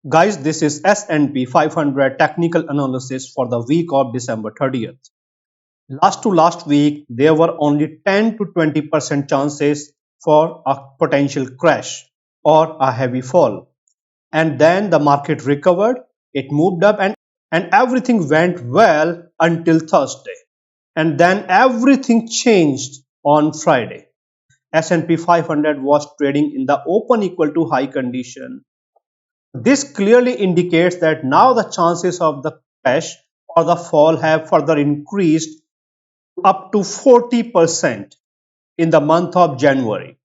Guys, this is S&P 500 Technical Analysis for the week of December 30th. Last to last week, there were only 10 to 20% chances for a potential crash or a heavy fall. And then the market recovered, it moved up and everything went well until Thursday. And then everything changed on Friday. S&P 500 was trading in the open equal to high condition. This clearly indicates that now the chances of the crash or the fall have further increased up to 40% in the month of January.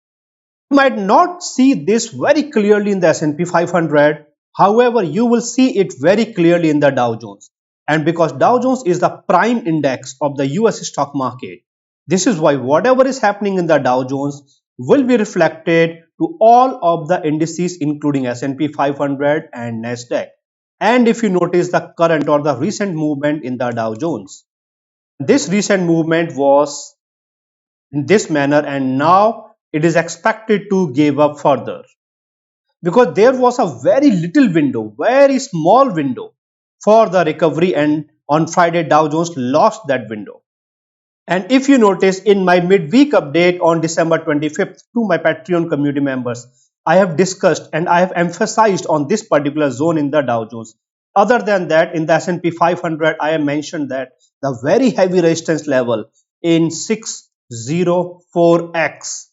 You might not see this very clearly in the S&P 500. However, you will see it very clearly in the Dow Jones. And because Dow Jones is the prime index of the US stock market, this is why whatever is happening in the Dow Jones will be reflected to all of the indices including S&P 500 and Nasdaq. And if you notice the current or the recent movement in the Dow Jones, this recent movement was in this manner and now it is expected to give up further because there was a very little window, very small window for the recovery, and on Friday Dow Jones lost that window. And if you notice in my midweek update on December 25th to my Patreon community members, I have discussed and I have emphasized on this particular zone in the Dow Jones. Other than that, in the S&P 500, I have mentioned that the very heavy resistance level in 604x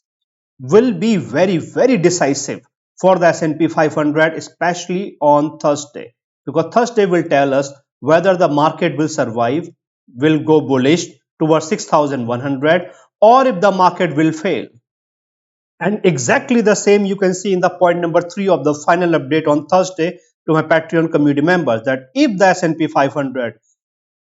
will be very decisive for the S&P 500, especially on Thursday, because Thursday will tell us whether the market will survive, will go bullish towards 6,100, or if the market will fail. And exactly the same you can see in the point number 3 of the final update on Thursday to my Patreon community members, that if the S&P 500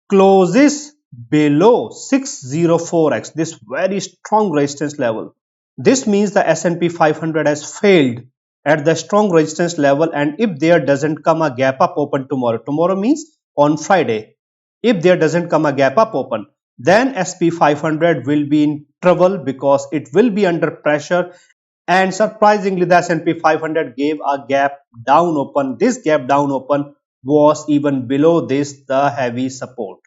closes below 604x, this very strong resistance level, this means the S&P 500 has failed at the strong resistance level. And if there doesn't come a gap up open tomorrow means on Friday, if there doesn't come a gap up open, then SP500 will be in trouble because it will be under pressure. And surprisingly, the S&P 500 gave a gap down open. This gap down open was even below this, the heavy support.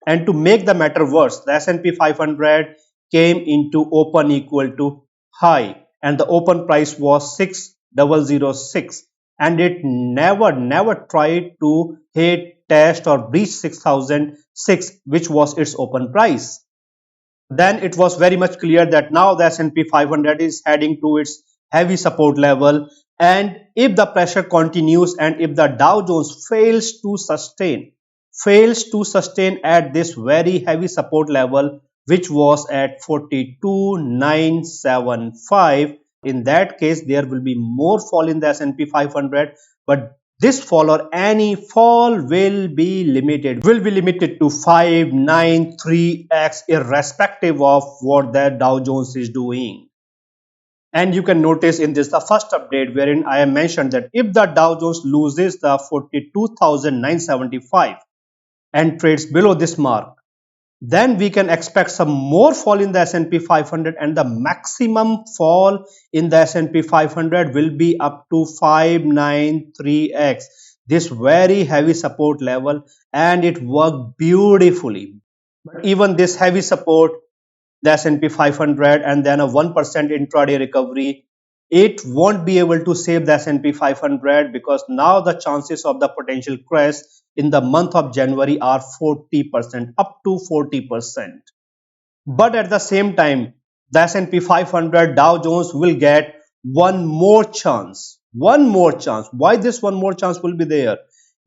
And to make the matter worse, the S&P 500 came into open equal to high and the open price was 6006 and it never tried to hit, test or breach 6006, which was its open price. Then it was very much clear that now the S&P 500 is heading to its heavy support level, and if the pressure continues and if the Dow Jones fails to sustain at this very heavy support level, which was at 42,975, in that case there will be more fall in the S&P 500, but this fall or any fall will be limited to 593x irrespective of what the Dow Jones is doing. And you can notice in this the first update wherein I have mentioned that if the Dow Jones loses the 42,975 and trades below this mark, then we can expect some more fall in the S&P 500, and the maximum fall in the S&P 500 will be up to 593x, this very heavy support level, and it worked beautifully. But even this heavy support, the S&P 500, and then a 1% intraday recovery, it won't be able to save the S&P 500 because now the chances of the potential crash in the month of January are 40%, up to 40%. But at the same time, the S&P 500, Dow Jones will get one more chance. Why this one more chance will be there?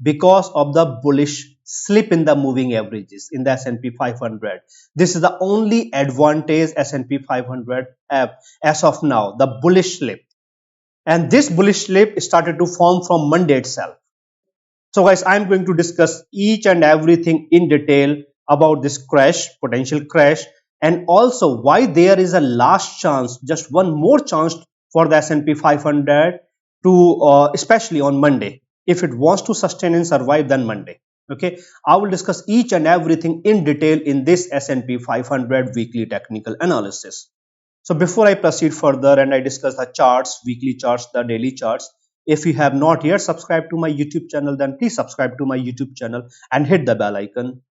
Because of the bullish slip in the moving averages in the S&P 500. This is the only advantage S&P 500 have as of now, the bullish slip. And this bullish slip started to form from Monday itself. So guys, I'm going to discuss each and everything in detail about this crash, potential crash, and also why there is a last chance, just one more chance for the S&P 500 to, especially on Monday, if it wants to sustain and survive, then Monday. Okay, I will discuss each and everything in detail in this S&P 500 weekly technical analysis. So before I proceed further and I discuss the charts, weekly charts, the daily charts, If you have not yet subscribed to my YouTube channel, then please subscribe to my YouTube channel and hit the bell icon.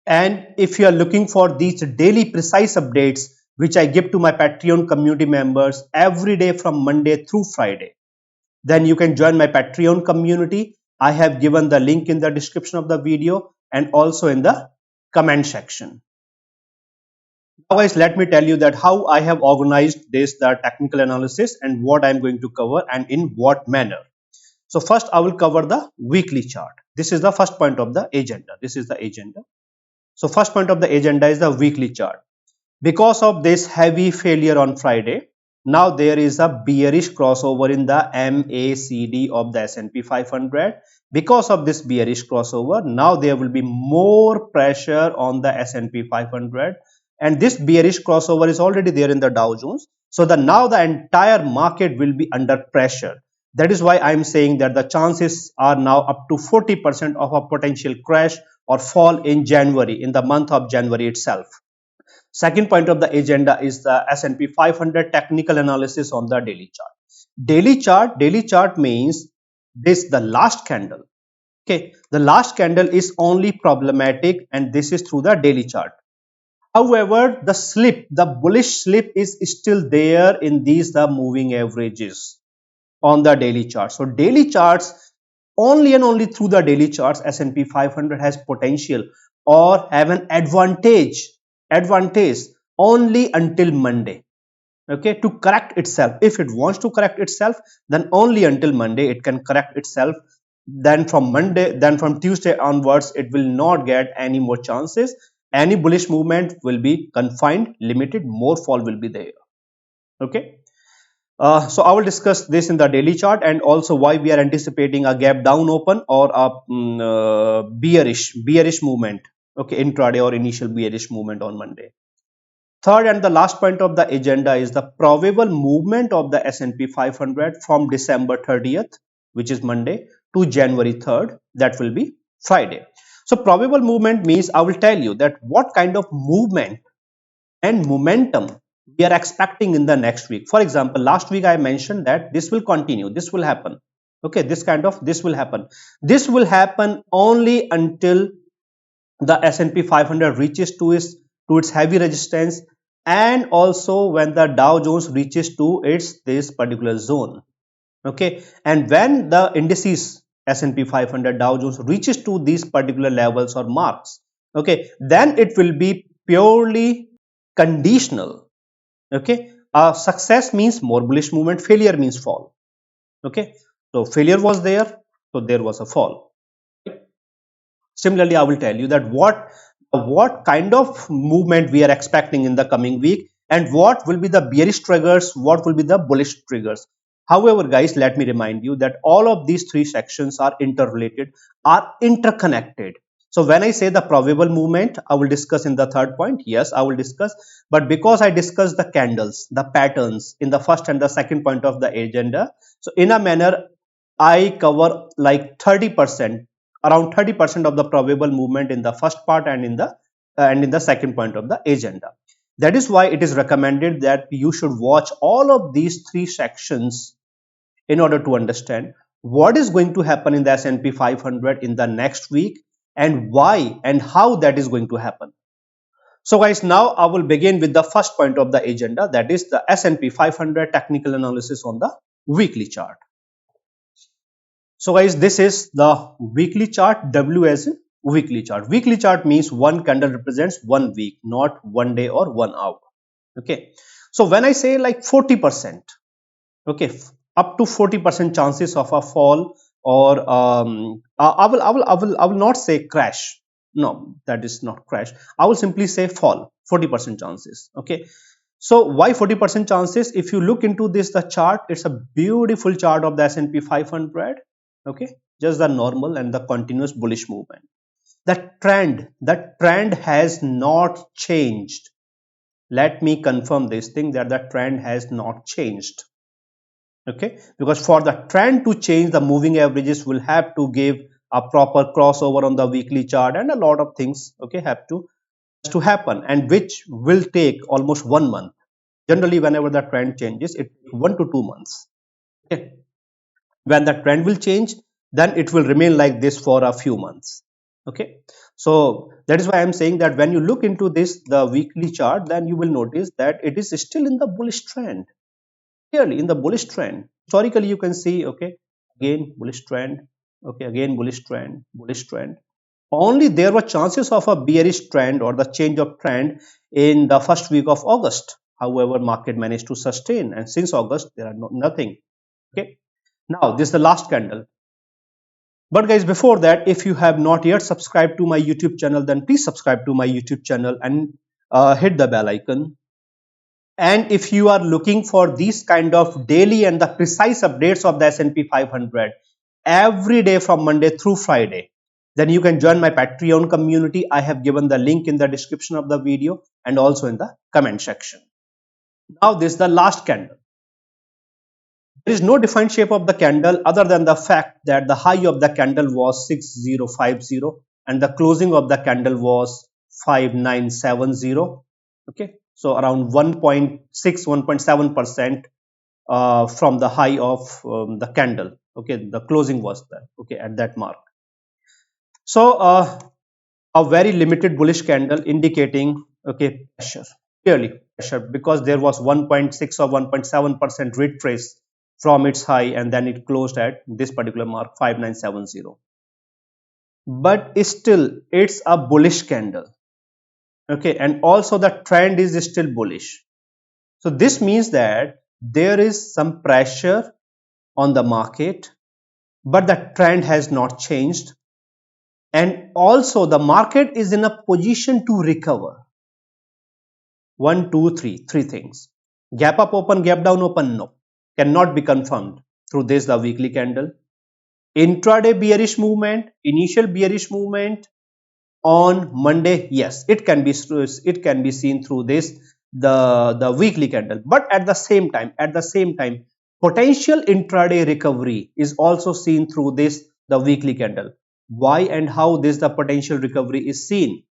And if you are looking for these daily precise updates, which I give to my Patreon community members every day from Monday through Friday, then you can join my Patreon community. I have given the link in the description of the video and also in the comment section. Now guys, let me tell you that how I have organized this, the technical analysis, and what I'm going to cover and in what manner. So first I will cover the weekly chart. This is the first point of the agenda. This is the agenda. So first point of the agenda is the weekly chart. Because of this heavy failure on Friday, now there is a bearish crossover in the MACD of the S&P 500. Because of this bearish crossover, now there will be more pressure on the S&P 500, and this bearish crossover is already there in the Dow Jones. So now the entire market will be under pressure. That is why I am saying that the chances are now up to 40% of a potential crash or fall in January, in the month of January itself. Second point of the agenda is the S&P 500 technical analysis on the daily chart. Daily chart means this the last candle. Okay, the last candle is only problematic, and this is through the daily chart. However, the bullish slip is still there in these the moving averages on the daily chart. So daily charts, only and only through the daily charts, S&P 500 has potential or have an advantage only until Monday, okay, to correct itself. If it wants to correct itself, then only until Monday it can correct itself. Then from Tuesday onwards, it will not get any more chances. Any bullish movement will be confined, limited, more fall will be there. Okay. So I will discuss this in the daily chart, and also why we are anticipating a gap down open or a bearish movement, okay, intraday or initial bearish movement on Monday. Third and the last point of the agenda is the probable movement of the S&P 500 from December 30th, which is Monday, to January 3rd, that will be Friday. So probable movement means I will tell you that what kind of movement and momentum we are expecting in the next week. For example, last week I mentioned that this will continue, this will happen. Okay, this will happen. This will happen only until the S&P 500 reaches to its heavy resistance, and also when the Dow Jones reaches to this particular zone. Okay, and when the indices S&P 500, Dow Jones reaches to these particular levels or marks, okay, then it will be purely conditional. Okay, success means more bullish movement, failure means fall. Okay, so failure was there, so there was a fall. Similarly, I will tell you that what kind of movement we are expecting in the coming week, and what will be the bearish triggers, what will be the bullish triggers. However, guys, let me remind you that all of these three sections are interrelated, are interconnected. So when I say the probable movement, I will discuss in the third point. Yes, I will discuss, but because I discussed the candles, the patterns in the first and the second point of the agenda, so in a manner I cover like 30%, around 30% of the probable movement in the first part and in the second point of the agenda. That is why it is recommended that you should watch all of these three sections in order to understand what is going to happen in the S&P 500 in the next week, and why and how that is going to happen. So guys, now I will begin with the first point of the agenda, that is the S&P 500 technical analysis on the weekly chart. So guys, this is the weekly chart, W as in weekly chart. Weekly chart means one candle represents 1 week, not 1 day or 1 hour. Okay. So when I say like 40%, okay, up to 40% chances of a fall, or I will not say crash. No, that is not crash. I will simply say fall, 40% chances. Okay. So why 40% chances? If you look into this, the chart, it's a beautiful chart of the S&P 500. Okay, just the normal and the continuous bullish movement. That trend has not changed. Let me confirm this thing, that the trend has not changed. Okay, because for the trend to change, the moving averages will have to give a proper crossover on the weekly chart, and a lot of things, okay, have to happen, and which will take almost 1 month. Generally, whenever the trend changes, it 1 to 2 months. Okay. When the trend will change, then it will remain like this for a few months. Okay, so that is why I'm saying that when you look into this, the weekly chart, then you will notice that it is still in the bullish trend, clearly in the bullish trend. Historically you can see, okay, again bullish trend, okay, again bullish trend, bullish trend. Only there were chances of a bearish trend or the change of trend in the first week of August. However, market managed to sustain, and since August there are nothing. Okay, now this is the last candle. But guys, before that, if you have not yet subscribed to my YouTube channel, then please subscribe to my YouTube channel and hit the bell icon. And if you are looking for these kind of daily and the precise updates of the S&P 500 every day from Monday through Friday, then you can join my Patreon community. I have given the link in the description of the video and also in the comment section. Now this is the last candle. There is no defined shape of the candle other than the fact that the high of the candle was 6050 and the closing of the candle was 5970. Okay, so around 1.7% from the high of the candle. Okay, the closing was there, okay, at that mark. So a very limited bullish candle indicating, okay, pressure, clearly pressure, because there was 1.6 or 1.7% retrace from its high, and then it closed at this particular mark 5970. But still it's a bullish candle, okay, and also the trend is still bullish. So this means that there is some pressure on the market, but the trend has not changed, and also the market is in a position to recover. One, two, three things. Gap up open, gap down open, no, cannot be confirmed through this the weekly candle. Intraday bearish movement, initial bearish movement on Monday, yes, it can be seen through this the weekly candle. But at the same time, potential intraday recovery is also seen through this the weekly candle. Why and how this the potential recovery is seen?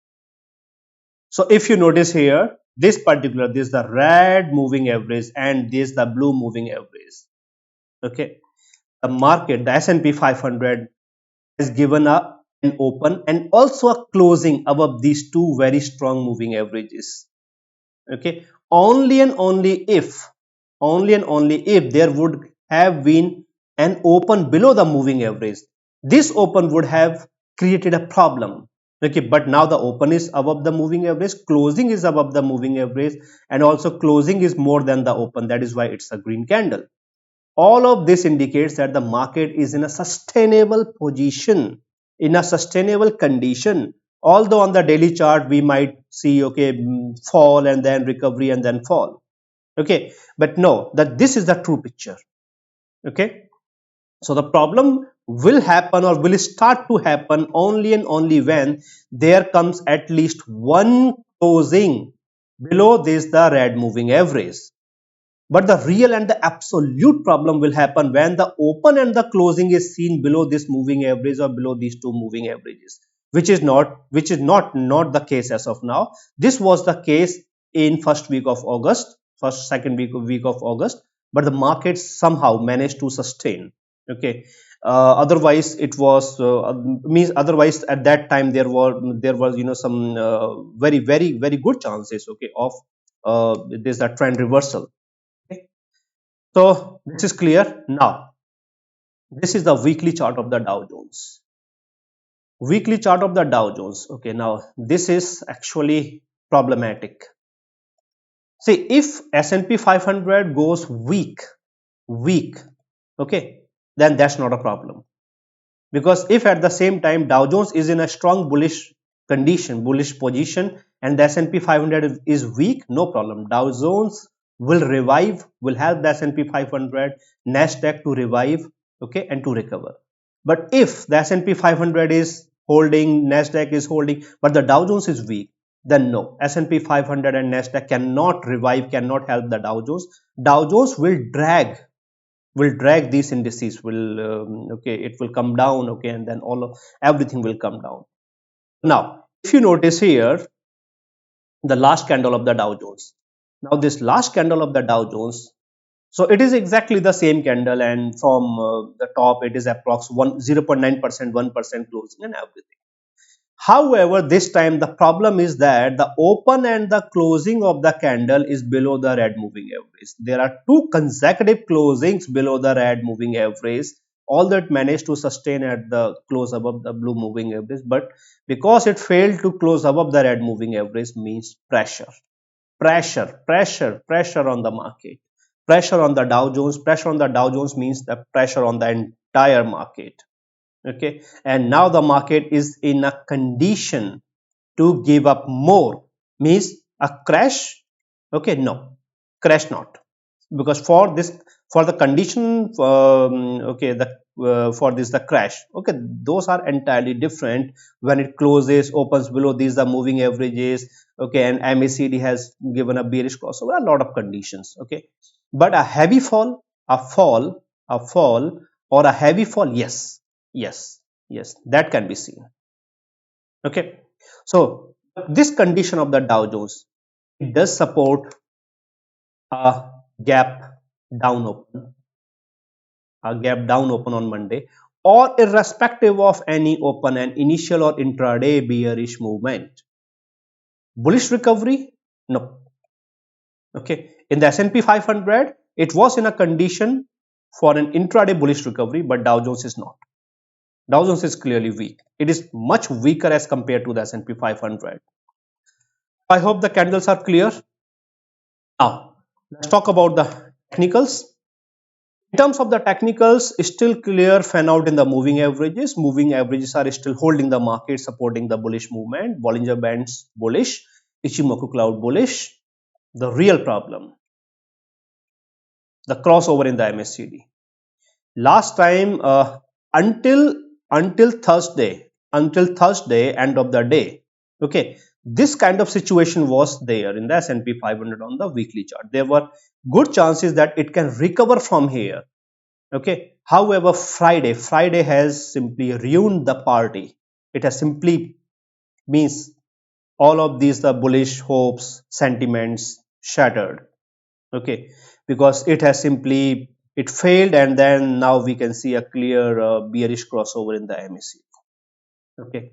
So if you notice here, this is the red moving average and this the blue moving average. Okay, the market, the S&P 500 has given up an open and also a closing above these two very strong moving averages. Okay, only and only if there would have been an open below the moving average, this open would have created a problem. Okay, but now the open is above the moving average, closing is above the moving average, and also closing is more than the open. That is why it's a green candle. All of this indicates that the market is in a sustainable position, in a sustainable condition. Although on the daily chart we might see, okay, fall and then recovery and then fall. Okay, but no, that this is the true picture. Okay, so the problem will happen or will start to happen only and only when there comes at least one closing below this the red moving average. But the real and the absolute problem will happen when the open and the closing is seen below this moving average or below these two moving averages, which is not the case as of now. This was the case in first week of August, second week of August, but the market somehow managed to sustain. Okay, otherwise it was means otherwise at that time there was some very good chances, okay, of this a trend reversal. Okay. So this is clear. Now this is the weekly chart of the Dow Jones. Weekly chart of the Dow Jones. Okay, now this is actually problematic. See, if S&P 500 goes weak, okay, then that's not a problem. Because if at the same time Dow Jones is in a strong bullish condition, bullish position, and the S&P 500 is weak, no problem. Dow Jones will revive, will help the S&P 500, Nasdaq to revive, okay, and to recover. But if the S&P 500 is holding, Nasdaq is holding, but the Dow Jones is weak, then no, S&P 500 and Nasdaq cannot revive, cannot help the Dow Jones. Dow Jones will drag these indices, will okay, it will come down, okay, and then everything will come down. Now if you notice here, the last candle of the Dow Jones, now this last candle of the Dow Jones So it is exactly the same candle, and from the top it is approx 0.9%, 1% closing and everything. However, this time the problem is that the open and the closing of the candle is below the red moving average. There are two consecutive closings below the red moving average. All that managed to sustain at the close above the blue moving average, but because it failed to close above the red moving average means pressure, pressure on the market, pressure on the Dow Jones. Pressure on the Dow Jones means the pressure on the entire market. Okay, and now the market is in a condition to give up more, means a crash. Okay, no, crash not, because for this, for the condition, okay, the for this the crash, okay, those are entirely different. When it closes, opens below these the moving averages, okay, and MACD has given a bearish crossover, a lot of conditions, okay, but a heavy fall, a fall or a heavy fall, yes, yes, that can be seen. Okay, so this condition of the Dow Jones, it does support a gap down open, a gap down open on Monday, or irrespective of any open and initial or intraday bearish movement. Bullish recovery? No. Okay, in the S&P 500, it was in a condition for an intraday bullish recovery, but Dow Jones is not. Dow Jones is clearly weak. It is much weaker as compared to the S&P 500. I hope the candles are clear. Now, let's talk about the technicals. In terms of the technicals, still clear fan out in the moving averages. Moving averages are still holding the market, supporting the bullish movement. Bollinger Bands bullish, Ichimoku Cloud bullish. The real problem, the crossover in the MACD. Last time, until Thursday, end of the day, okay, this kind of situation was there in the S&P 500 on the weekly chart. There were good chances that it can recover from here. Okay, however, Friday has simply ruined the party. It has simply means all of these the bullish hopes, sentiments shattered. Okay, because it has simply, it failed, and then now we can see a clear bearish crossover in the MACD. Okay,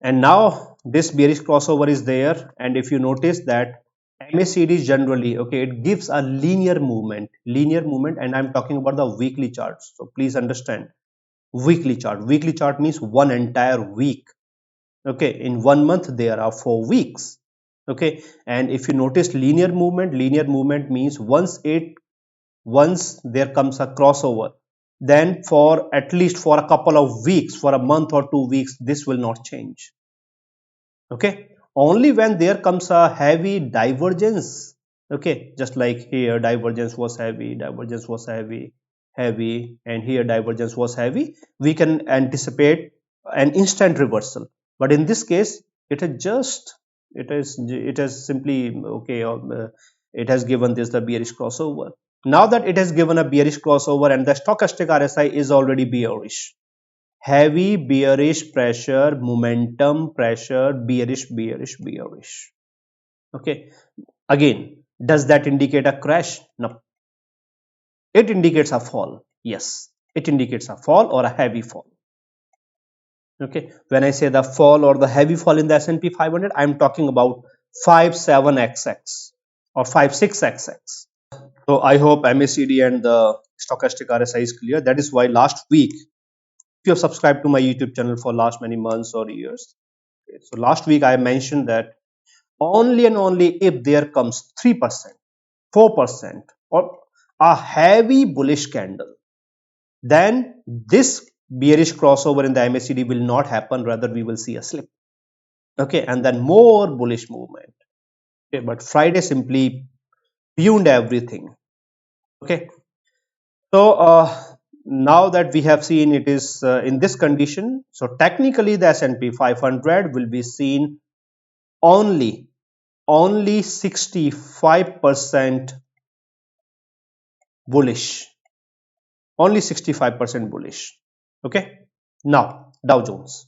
and now this bearish crossover is there, and if you notice that MACD generally, okay, it gives a linear movement, and I'm talking about the weekly charts. So please understand, weekly chart means one entire week. Okay, in 1 month there are 4 weeks. Okay, and if you notice linear movement means once there comes a crossover, then for at least for a couple of weeks, for a month or 2 weeks, this will not change. Okay, only when there comes a heavy divergence, okay, just like here divergence was heavy, and here divergence was heavy, we can anticipate an instant reversal. But in this case, it is just, it has simply, okay, it has given this the bearish crossover. Now that it has given a bearish crossover and the stochastic RSI is already bearish, heavy bearish pressure, momentum pressure, bearish. Okay, again, does that indicate a crash? No, it indicates a fall. Yes, it indicates a fall or a heavy fall. Okay, when I say the fall or the heavy fall in the S&P 500, I'm talking about 57xx or 56xx. So I hope MACD and the stochastic RSI is clear. That is why last week, if you have subscribed to my YouTube channel for last many months or years, okay, so last week I mentioned that only and only if there comes 3%, 4% or a heavy bullish candle, then this bearish crossover in the MACD will not happen, rather we will see a slip. Okay, and then more bullish movement. Okay, but Friday simply ruined everything. Okay, so now that we have seen it is in this condition, so technically the S&P 500 will be seen only 65% bullish, only 65% bullish. Okay, now Dow Jones.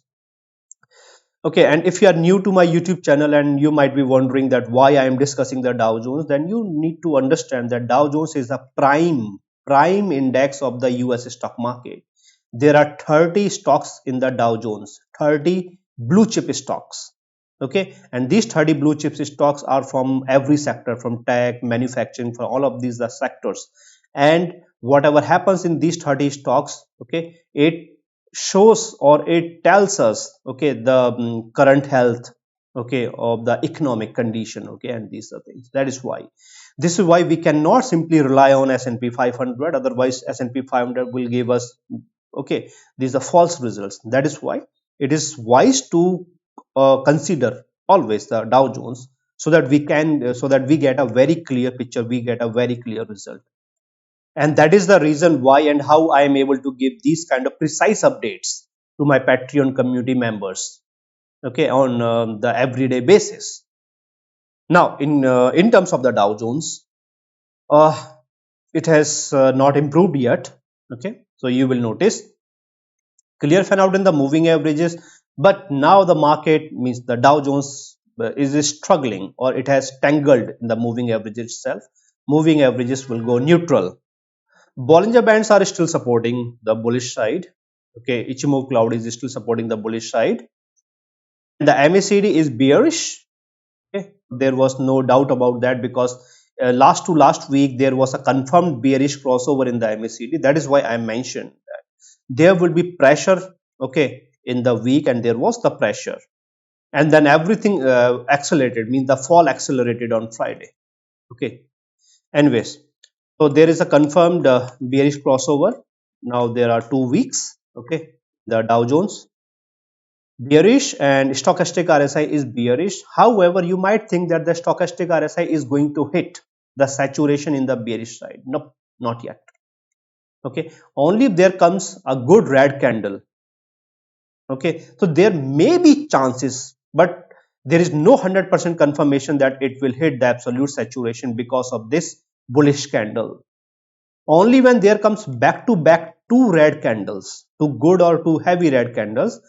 Okay, and if you are new to my YouTube channel and you might be wondering that why I am discussing the Dow Jones, then you need to understand that Dow Jones is a prime index of the US stock market. There are 30 stocks in the Dow Jones, 30 blue chip stocks. Okay, and these 30 blue chip stocks are from every sector, from tech, manufacturing, for all of these the sectors. And whatever happens in these 30 stocks, okay, it shows or it tells us, okay, the current health, okay, of the economic condition, okay, and these are things. That is why, this is why we cannot simply rely on S&P 500, otherwise S&P 500 will give us, okay, these are false results. That is why it is wise to consider always the Dow Jones, so that we can so that we get a very clear picture, we get a very clear result. And that is the reason why and how I am able to give these kind of precise updates to my Patreon community members, okay, on the everyday basis. Now in terms of the Dow Jones, uh, it has not improved yet. Okay, so you will notice clear fan out in the moving averages, but now the market, means the Dow Jones, is struggling, or it has tangled in the moving average itself. Moving averages will go neutral. Bollinger Bands are still supporting the bullish side. Okay, Ichimoku cloud is still supporting the bullish side. The MACD is bearish. Okay, there was no doubt about that, because last week there was a confirmed bearish crossover in the MACD. That is why I mentioned that there will be pressure, okay, in the week, and there was the pressure, and then everything accelerated, means the fall accelerated on Friday. Okay, anyways, so there is a confirmed bearish crossover. Now there are 2 weeks. Okay, the Dow Jones bearish and stochastic RSI is bearish. However, you might think that the stochastic RSI is going to hit the saturation in the bearish side. Nope, not yet. Okay, only if there comes a good red candle. Okay, so there may be chances, but there is no 100% confirmation that it will hit the absolute saturation because of this bullish candle. Only when there comes back to back two red candles, two good or two heavy red candles,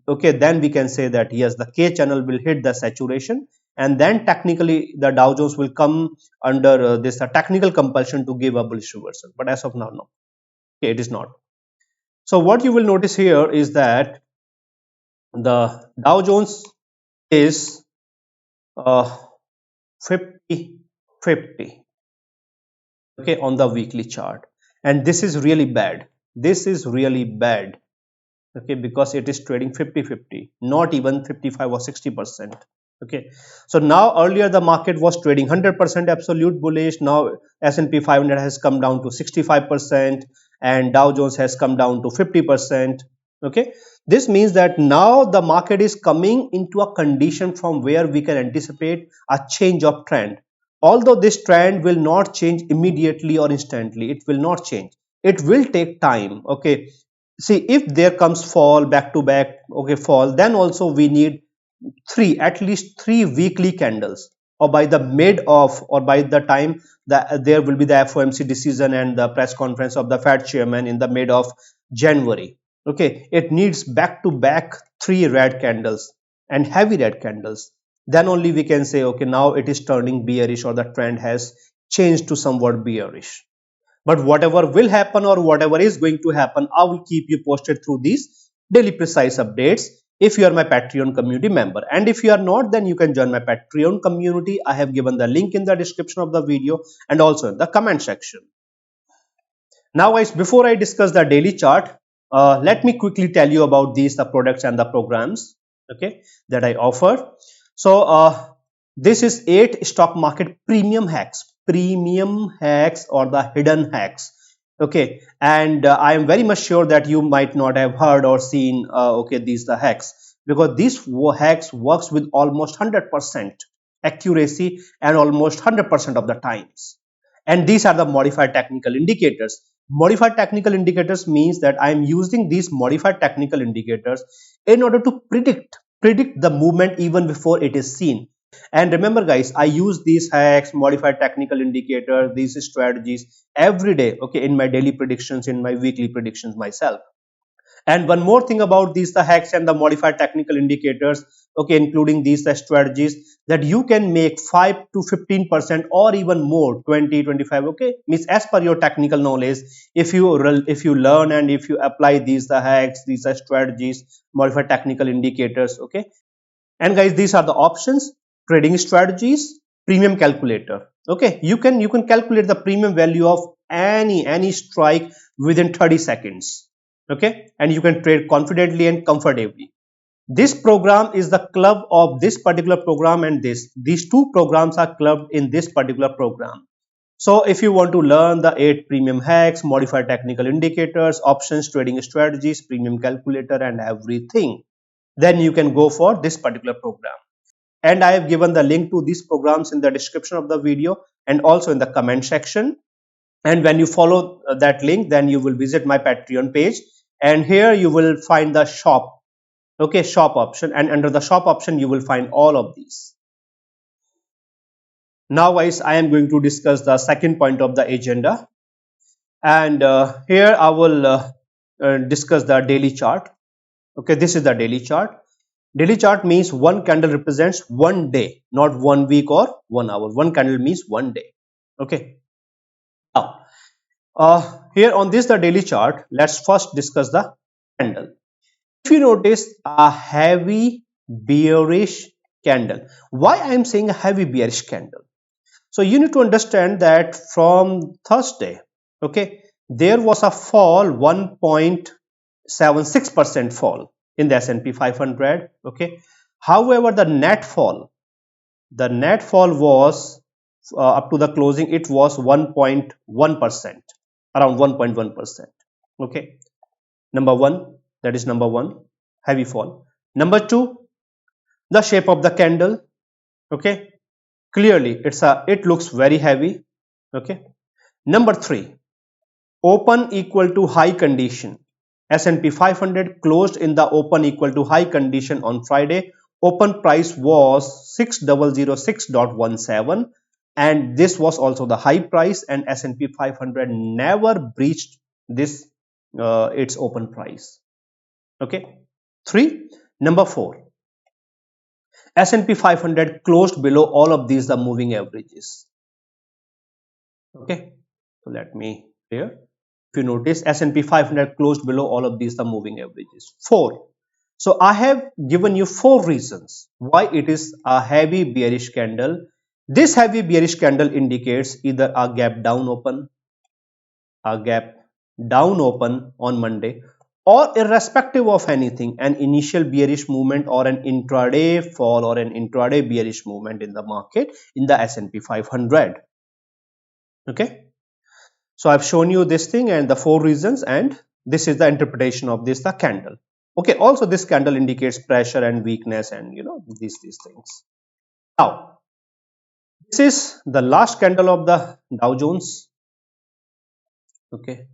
okay, then we can say that yes, the K channel will hit the saturation, and then technically the Dow Jones will come under this technical compulsion to give a bullish reversal. But as of now, no, okay, it is not. So what you will notice here is that the Dow Jones is 50-50, okay, on the weekly chart, and this is really bad. This is really bad, okay, because it is trading 50-50, not even 55 or 60%. Okay, so now earlier the market was trading 100% absolute bullish. Now S&P 500 has come down to 65%, and Dow Jones has come down to 50%. Okay, this means that now the market is coming into a condition from where we can anticipate a change of trend. Although this trend will not change immediately or instantly, it will not change, it will take time. Okay, see, if there comes fall back to back, okay, fall, then also we need at least three weekly candles, or by the mid of, or by the time that there will be the FOMC decision and the press conference of the Fed chairman in the mid of January. Okay, it needs back to back three red candles and heavy red candles. Then only we can say, okay, now it is turning bearish, or the trend has changed to somewhat bearish. But whatever will happen or whatever is going to happen, I will keep you posted through these daily precise updates if you are my Patreon community member. And if you are not, then you can join my Patreon community. I have given the link in the description of the video and also in the comment section. Now guys, before I discuss the daily chart, let me quickly tell you about these the products and the programs, okay, that I offer. So this is 8 stock market premium hacks or the hidden hacks. Okay, and I am very much sure that you might not have heard or seen okay, these the hacks, because these hacks works with almost 100% accuracy and almost 100% of the times. And these are the modified technical indicators. Modified technical indicators means that I am using these modified technical indicators in order to predict the movement even before it is seen. And remember guys, I use these hacks, modified technical indicator, these strategies every day, okay, in my daily predictions, in my weekly predictions myself. And one more thing about these the hacks and the modified technical indicators, okay, including these the strategies, that you can make 5 to 15% or even more, 20, 25, okay, means as per your technical knowledge. If you learn and if you apply these the hacks, these are strategies, modified technical indicators, okay. And guys, these are the options: trading strategies, premium calculator, okay. You can calculate the premium value of any strike within 30 seconds, okay, and you can trade confidently and comfortably. This program is the club of this particular program, and these two programs are clubbed in this particular program. So if you want to learn the 8 premium hacks, modified technical indicators, options, trading strategies, premium calculator and everything, then you can go for this particular program. And I have given the link to these programs in the description of the video and also in the comment section. And when you follow that link, then you will visit my Patreon page, and here you will find the shop, okay, shop option, and under the shop option you will find all of these. Now guys, I am going to discuss the second point of the agenda, and here I will discuss the daily chart. Okay, this is the daily chart. Daily chart means one candle represents one day, not 1 week or 1 hour. One candle means one day. Okay. Now, here on this the daily chart, let's first discuss the candle. If you notice a heavy bearish candle, why I am saying a heavy bearish candle? So you need to understand that from Thursday, okay, there was a fall, 1.76% fall in the S&P 500, okay. However, the net fall was up to the closing, it was 1.1%, around 1.1%, okay. Number one, that is number one, heavy fall. Number two, the shape of the candle, okay, clearly it looks very heavy, okay. Number three, open equal to high condition. S&P 500 closed in the open equal to high condition on Friday. Open price was 6006.17, and this was also the high price, and S&P 500 never breached this its open price, okay. Number four, S&P 500 closed below all of these the moving averages, okay. So let me here, if you notice, S&P 500 closed below all of these the moving averages. 4. So I have given you 4 reasons why it is a heavy bearish candle. This heavy bearish candle indicates either a gap down open on Monday, or irrespective of anything, an initial bearish movement or an intraday fall or an intraday bearish movement in the market in the S&P 500, okay. So I've shown you this thing and the 4 reasons, and this is the interpretation of the candle, okay. Also this candle indicates pressure and weakness, and these things. Now this is the last candle of the Dow Jones, okay.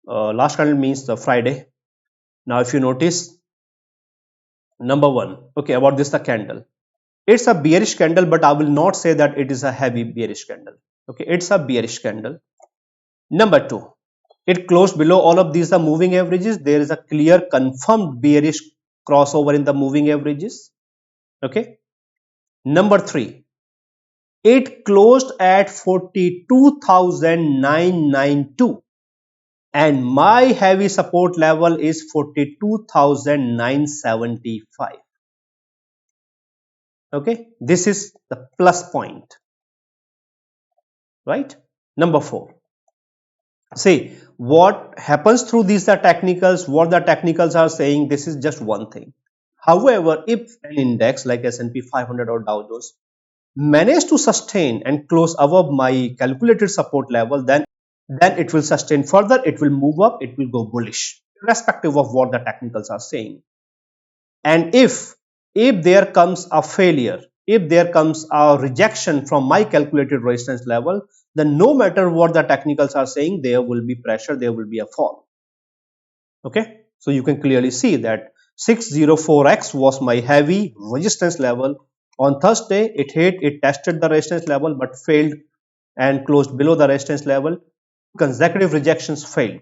Last candle means the Friday. Now if you notice, number one, okay, about the candle, it's a bearish candle, but I will not say that it is a heavy bearish candle, okay. It's a bearish candle. Number two, it closed below all of these the moving averages. There is a clear confirmed bearish crossover in the moving averages, okay. Number three, it closed at 42,992, and my heavy support level is 42,975, okay. This is the plus point, right? Number four, see what happens through these the technicals, what the technicals are saying. This is just one thing. However, if an index like S&P 500 or Dow Jones manage to sustain and close above my calculated support level, then it will sustain further, it will move up, it will go bullish irrespective of what the technicals are saying. And if there comes a failure, if there comes a rejection from my calculated resistance level, then no matter what the technicals are saying, there will be pressure, there will be a fall, okay. So you can clearly see that 604x was my heavy resistance level. On Thursday, it tested the resistance level but failed and closed below the resistance level. Consecutive rejections failed,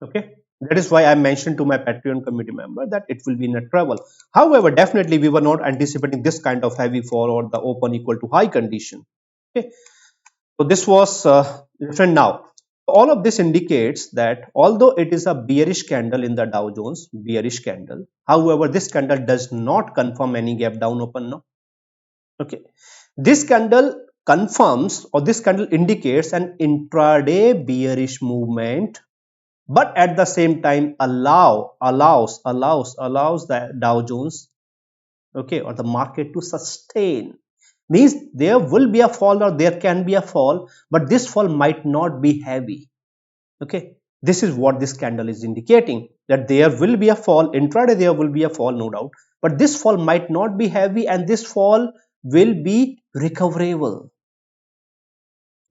okay. That is why I mentioned to my Patreon community member that it will be in a trouble. However, definitely we were not anticipating this kind of heavy fall or the open equal to high condition. Okay, so this was different now. All of this indicates that although it is a bearish candle in the Dow Jones, bearish candle, however, this candle does not confirm any gap down open now. Okay, this candle confirms or this candle indicates an intraday bearish movement, but at the same time allows the Dow Jones, okay, or the market to sustain. Means there will be a fall or there can be a fall, but this fall might not be heavy. Okay, this is what this candle is indicating, that there will be a fall intraday, there will be a fall, no doubt, but this fall might not be heavy and this fall will be recoverable.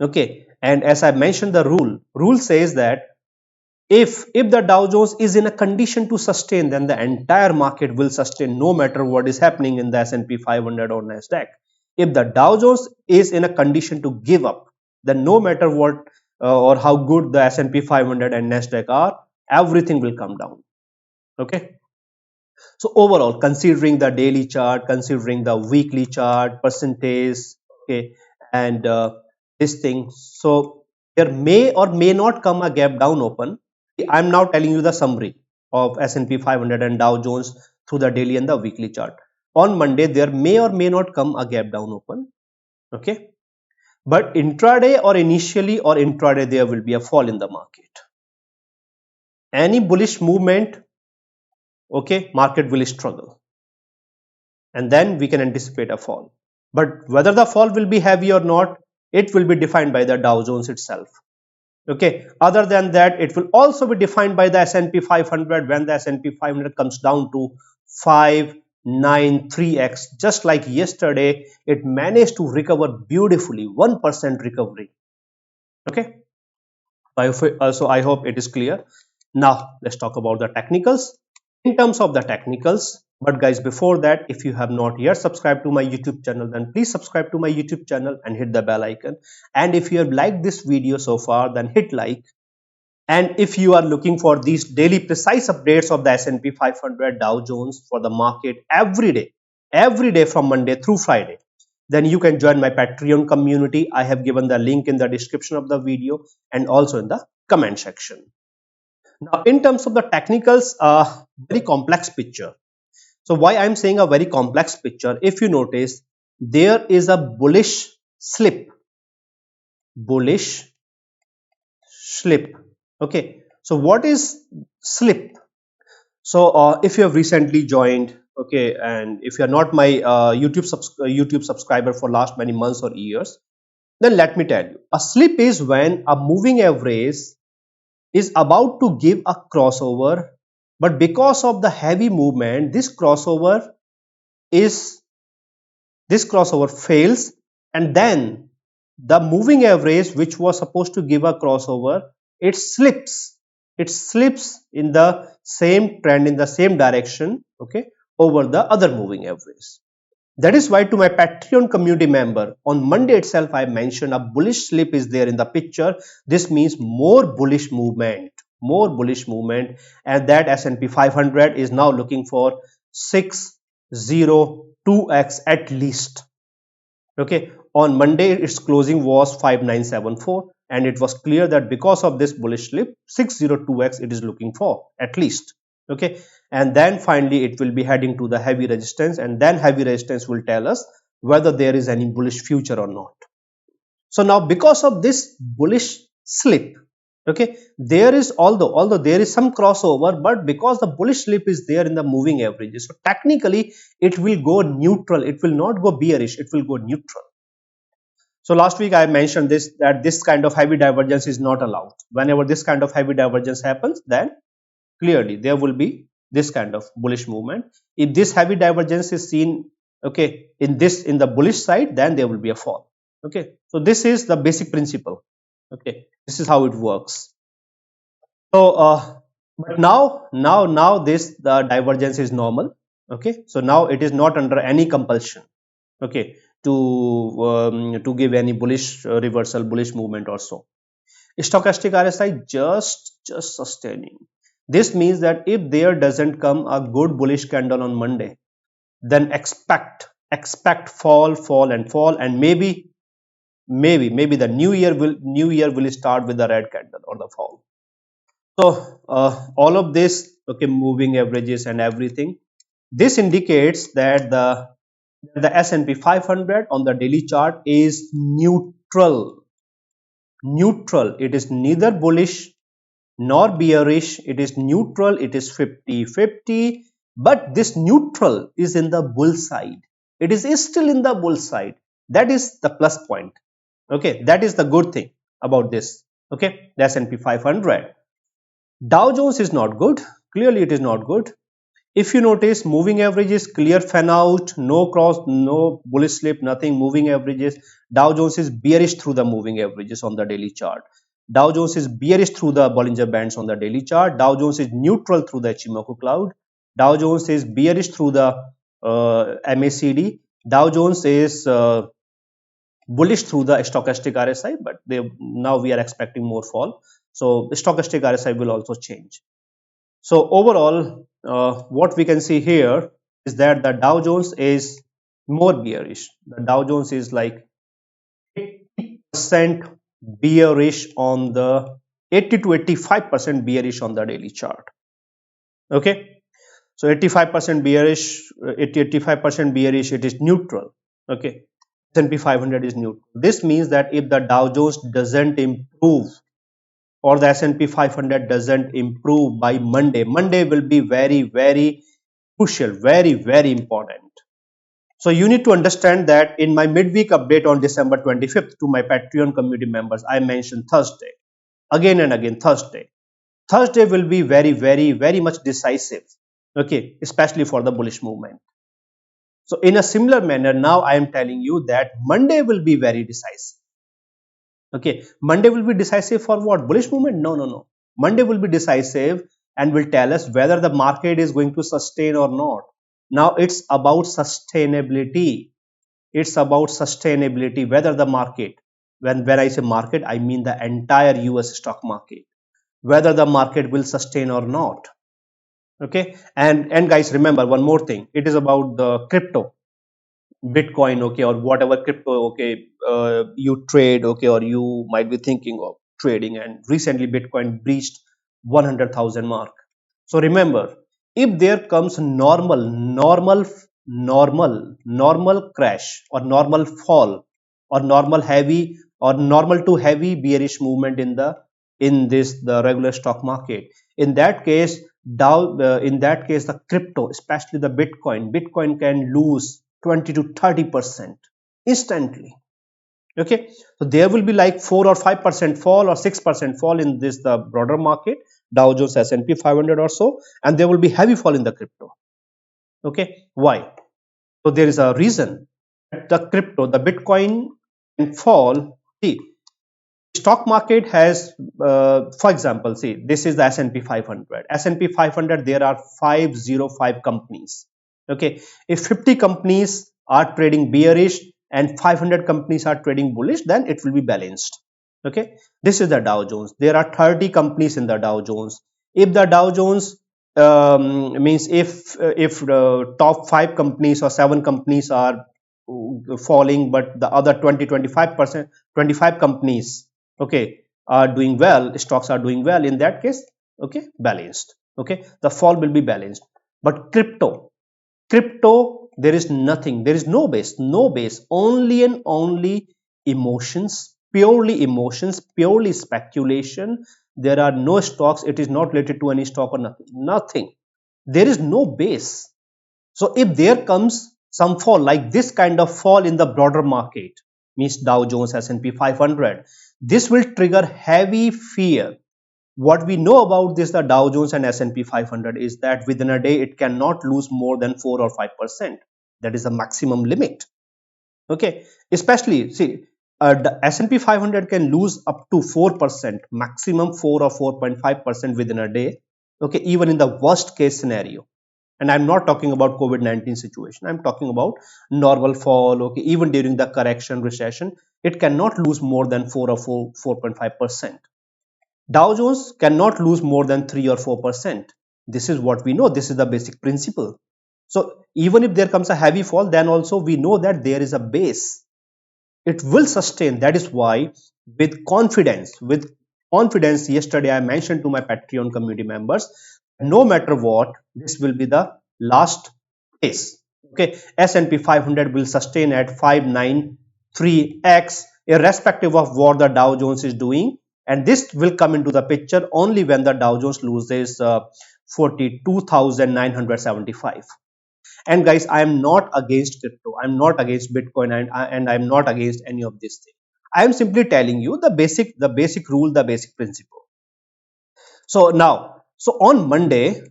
Okay, and as I mentioned, the rule says that if the Dow Jones is in a condition to sustain, then the entire market will sustain no matter what is happening in the SP 500 or Nasdaq. If the Dow Jones is in a condition to give up, then no matter what or how good the SP 500 and Nasdaq are, everything will come down. Okay, so overall, considering the daily chart, considering the weekly chart, percentage, okay, and this thing, so there may or may not come a gap down open. I'm now telling you the summary of S&P 500 and Dow Jones through the daily and the weekly chart. On Monday, there may or may not come a gap down open. Okay, but intraday or initially or intraday, there will be a fall in the market. Any bullish movement, okay, market will struggle, and then we can anticipate a fall. But whether the fall will be heavy or not, it will be defined by the Dow Jones itself. Okay, other than that, it will also be defined by the S&P 500 when the S&P 500 comes down to 593x. Just like yesterday, it managed to recover beautifully, 1% recovery. Okay, so I hope it is clear. Now let's talk about the technicals. In terms of the technicals, but guys, before that, if you have not yet subscribed to my YouTube channel, then please subscribe to my YouTube channel and hit the bell icon. And if you have liked this video so far, then hit like. And if you are looking for these daily precise updates of the S&P 500, Dow Jones for the market every day from Monday through Friday, then you can join my Patreon community. I have given the link in the description of the video and also in the comment section. Now, in terms of the technicals, very complex picture. So why I'm saying a very complex picture? If you notice, there is a bullish slip. Okay, so what is slip? So if you have recently joined, okay, and if you are not my YouTube subscriber for last many months or years, then let me tell you, a slip is when a moving average is about to give a crossover, but because of the heavy movement, this crossover fails, and then the moving average, which was supposed to give a crossover, it slips in the same trend, in the same direction, okay, over the other moving average. That is why to my Patreon community member, on Monday itself, I mentioned a bullish slip is there in the picture. This means more bullish movement, and that S&P 500 is now looking for 602x at least. Okay, on Monday its closing was 5974, and it was clear that because of this bullish slip, 602x it is looking for at least. Okay, and then finally it will be heading to the heavy resistance, and then heavy resistance will tell us whether there is any bullish future or not. So now, because of this bullish slip, okay, there is, although there is some crossover, but because the bullish slip is there in the moving averages, so technically it will go neutral. It will not go bearish, it will go neutral. So last week I mentioned this, that this kind of heavy divergence is not allowed. Whenever this kind of heavy divergence happens, then clearly there will be this kind of bullish movement. If this heavy divergence is seen, okay, in the bullish side, then there will be a fall. Okay, so this is the basic principle. Okay, this is how it works. So but now this the divergence is normal. Okay, so now it is not under any compulsion, okay, to give any bullish reversal, bullish movement or so. Stochastic RSI just sustaining. This means that if there doesn't come a good bullish candle on Monday, then expect fall and fall, and maybe the new year will start with the red candle or the fall. So all of this, okay, moving averages and everything, this indicates that the S&P 500 on the daily chart is neutral. It is neither bullish nor bearish. It is neutral. It is 50-50, but this neutral is in the bull side. It is still in the bull side. That is the plus point. Okay, that is the good thing about this. Okay, the S&P 500. Dow Jones is not good. Clearly it is not good. If you notice, moving averages clear fan out, no cross, no bullish slip, nothing. Moving averages, Dow Jones is bearish through the moving averages on the daily chart. Dow Jones is bearish through the Bollinger Bands on the daily chart. Dow Jones is neutral through the Ichimoku cloud. Dow Jones is bearish through the MACD. Dow Jones is bullish through the stochastic RSI, but now we are expecting more fall. So stochastic RSI will also change. So overall, what we can see here is that the Dow Jones is more bearish. The Dow Jones is like 80% bearish on the 80 to 85% bearish on the daily chart. Okay, so 85% bearish, 85% bearish. It is neutral. Okay, S&P 500 is neutral. This means that if the Dow Jones doesn't improve, or the S&P 500 doesn't improve by Monday will be very crucial, very important. So you need to understand that in my midweek update on December 25th to my Patreon community members, I mentioned Thursday again and again. Thursday will be very much decisive, okay, especially for the bullish movement. So in a similar manner, now I am telling you that Monday will be very decisive. Okay, Monday will be decisive for what? Bullish movement? No. Monday will be decisive and will tell us whether the market is going to sustain or not. Now it's about sustainability. It's about sustainability, whether the market, when I say market, I mean the entire US stock market, whether the market will sustain or not. Okay, and guys, remember one more thing. It is about the crypto. Bitcoin, okay, or whatever crypto, okay, you trade, okay, or you might be thinking of trading, and recently Bitcoin breached 100,000 mark. So remember, if there comes normal crash or normal fall or normal heavy or normal to heavy bearish movement in the regular stock market, in that case the crypto, especially the Bitcoin can lose 20 to 30% instantly. Okay, so there will be like 4 or 5% fall or 6% fall in the broader market, Dow Jones, S&P 500 or so, and there will be heavy fall in the crypto. Okay, why? So there is a reason. The Bitcoin can fall. See, stock market has, for example, see, this is the S&P 500. S&P 500, there are 505 companies. Okay, if 50 companies are trading bearish and 500 companies are trading bullish, then it will be balanced. Okay, this is the Dow Jones. There are 30 companies in the Dow Jones. If the Dow Jones means if the top 5 companies or 7 companies are falling, but the other 20-25%, 25 companies, okay, are doing well, stocks are doing well, in that case, okay, balanced. Okay, the fall will be balanced. But crypto, there is nothing, there is no base, only and only emotions, purely speculation. There are no stocks. It is not related to any stock or nothing. There is no base. So if there comes some fall, like this kind of fall in the broader market, means Dow Jones, S&P 500, this will trigger heavy fear. What we know about this, the Dow Jones and S&P 500, is that within a day it cannot lose more than 4 or 5%. That is the maximum limit. Okay, especially see, the S&P 500 can lose up to 4%, maximum 4 or 4.5% within a day. Okay, even in the worst case scenario. And I'm not talking about COVID-19 situation. I'm talking about normal fall. Okay, even during the correction, recession, it cannot lose more than 4 or 4.5%. Dow Jones cannot lose more than 3 or 4%. This is what we know. This is the basic principle. So even if there comes a heavy fall, then also we know that there is a base. It will sustain. That is why with confidence, yesterday I mentioned to my Patreon community members, no matter what, this will be the last place. Okay, S&P 500 will sustain at 593x irrespective of what the Dow Jones is doing, and this will come into the picture only when the Dow Jones loses 42,975. And guys, I am not against crypto, I'm not against Bitcoin, and I'm not against any of these things. I am simply telling you the basic rule, the basic principle. So on Monday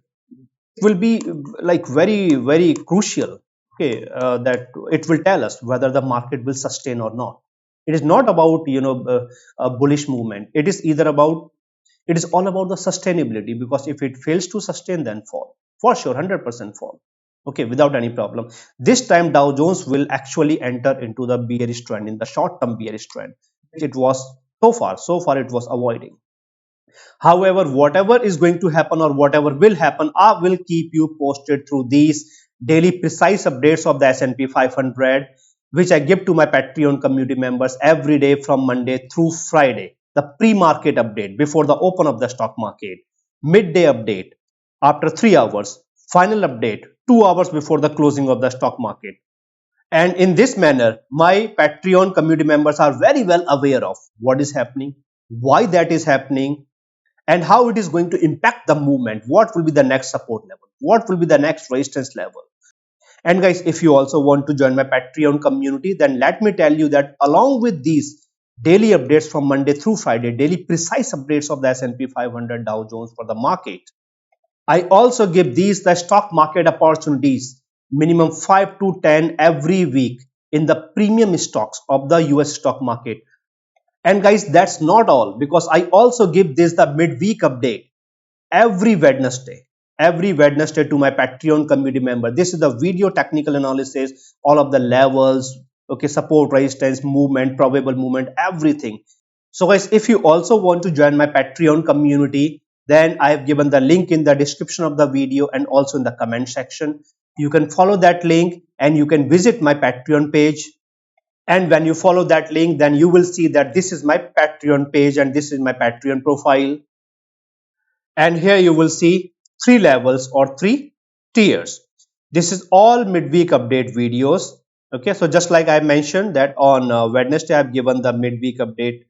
will be like very crucial. Okay, that it will tell us whether the market will sustain or not. It is not about a bullish movement. It is all about the sustainability, because if it fails to sustain, then fall for sure, 100% fall. Okay, without any problem. This time Dow Jones will actually enter into the bearish trend, in the short term bearish trend, which it was so far it was avoiding. However, whatever is going to happen or whatever will happen, I will keep you posted through these daily precise updates of the S&P 500, which I give to my Patreon community members every day from Monday through Friday. The pre-market update before the open of the stock market, midday update after 3 hours, final update 2 hours before the closing of the stock market. And in this manner, my Patreon community members are very well aware of what is happening, why that is happening, and how it is going to impact the movement. What will be the next support level? What will be the next resistance level? And guys, if you also want to join my Patreon community, then let me tell you that along with these daily updates from Monday through Friday, daily precise updates of the S&P 500, Dow Jones for the market, I also give these the stock market opportunities, minimum 5 to 10 every week in the premium stocks of the US stock market. And guys, that's not all, because I also give this the midweek update every Wednesday to my Patreon community member. This is the video technical analysis, all of the levels, okay, support, resistance, movement, probable movement, everything. So guys, if you also want to join my Patreon community, then I have given the link in the description of the video and also in the comment section. You can follow that link and you can visit my Patreon page. And when you follow that link, then you will see that this is my Patreon page and this is my Patreon profile. And here you will see 3 levels or 3 tiers. This is all midweek update videos. Okay, so just like I mentioned that on Wednesday I've given the midweek update,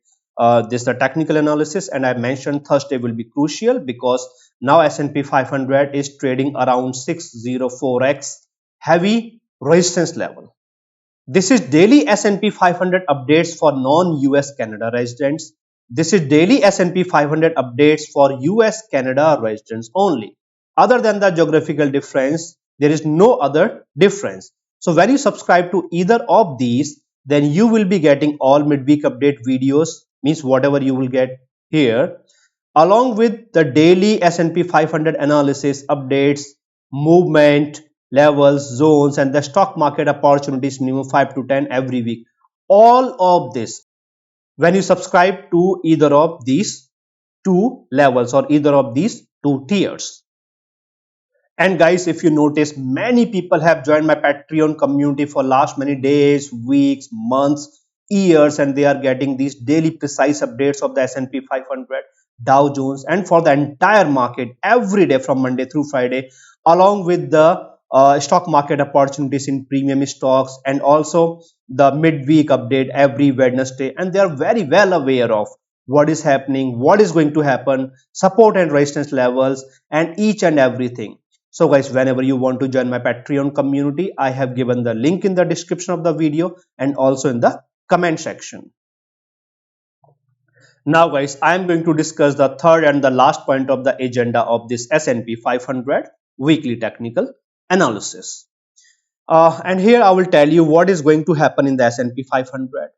this is the technical analysis, and I mentioned Thursday will be crucial because now S&P 500 is trading around 604x heavy resistance level. This is daily S&P 500 updates for non-US Canada residents. This is daily S&P 500 updates for US Canada residents only. Other than the geographical difference, there is no other difference. So when you subscribe to either of these, then you will be getting all midweek update videos, means whatever you will get here, along with the daily S&P 500 analysis updates, movement, levels, zones, and the stock market opportunities, minimum 5 to 10 every week. All of this when you subscribe to either of these 2 levels or either of these 2 tiers. And guys, if you notice, many people have joined my Patreon community for last many days, weeks, months, years, and they are getting these daily precise updates of the S&P 500, Dow Jones, and for the entire market every day from Monday through Friday, along with the stock market opportunities in premium stocks and also the midweek update every Wednesday. And they are very well aware of what is happening, what is going to happen, support and resistance levels, and each and everything. So guys, whenever you want to join my Patreon community, I have given the link in the description of the video and also in the comment section. Now guys, I am going to discuss the third and the last point of the agenda of this S&P 500 weekly technical analysis. And here I will tell you what is going to happen in the S&P 500,